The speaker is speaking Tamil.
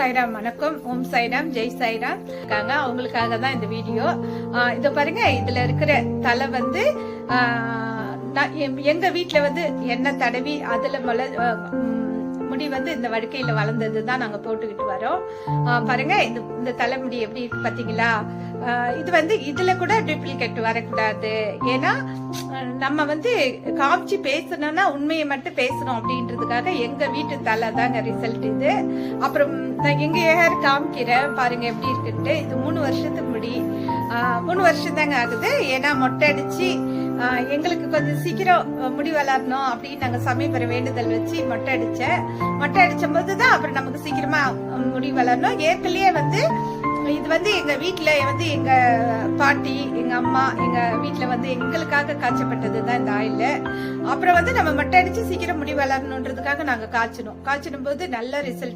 சாய்ராம். வணக்கம். ஓம் சாய்ராம், ஜெய் சாய்ராம் இருக்காங்க. அவங்களுக்காக தான் இந்த வீடியோ. இத பாருங்க, இதுல இருக்கிற தலை வந்து எங்க வீட்டுல வந்து எண்ணெய் தடவி அதுல முடி வந்து இந்த வடுக்கையில வளர்ந்ததுதான் நாங்க போட்டுக்கிட்டு வரோம். பாருங்க, இந்த தலைமுடி எப்படி இருக்கு பாத்தீங்களா? இது வந்து இதுல கூட டூப்ளிகேட் வரக்கூடாது. ஏன்னா நம்ம வந்து காமிச்சு பேசணும்னா உண்மையை மட்டும் பேசணும் அப்படின்றதுக்காக எங்க வீட்டு தலை தாங்க ரிசல்ட் இது. அப்புறம் நான் எங்க ஹேர் காமிக்கிறேன் பாருங்க எப்படி இருக்குன்ட்டு. இது 3 வருஷத்துக்கு முடி. 3 வருஷம் தாங்க ஆகுது. ஏன்னா மொட்டை அடிச்சு எங்களுக்கு கொஞ்சம் சீக்கிரம் முடி வளரணும் அப்படின்னு நாங்க சமீப வேண்டுதல் வச்சு மொட்டை அடிச்ச போதுதான் அப்புறம் நமக்கு சீக்கிரமா முடி வளரணும். ஏற்கனவே வந்து இது வந்து எங்க வீட்டுல வந்து எங்க பாட்டி, எங்க அம்மா, எங்க வீட்டுல வந்து எங்களுக்காக காய்ச்சப்பட்டதுதான் இந்த ஆயில். அப்புறம் வந்து நம்ம மொட்டை அடிச்சு சீக்கிரம் முடி வளரணுன்றதுக்காக நாங்க காய்ச்சணும் போது நல்ல ரிசல்ட்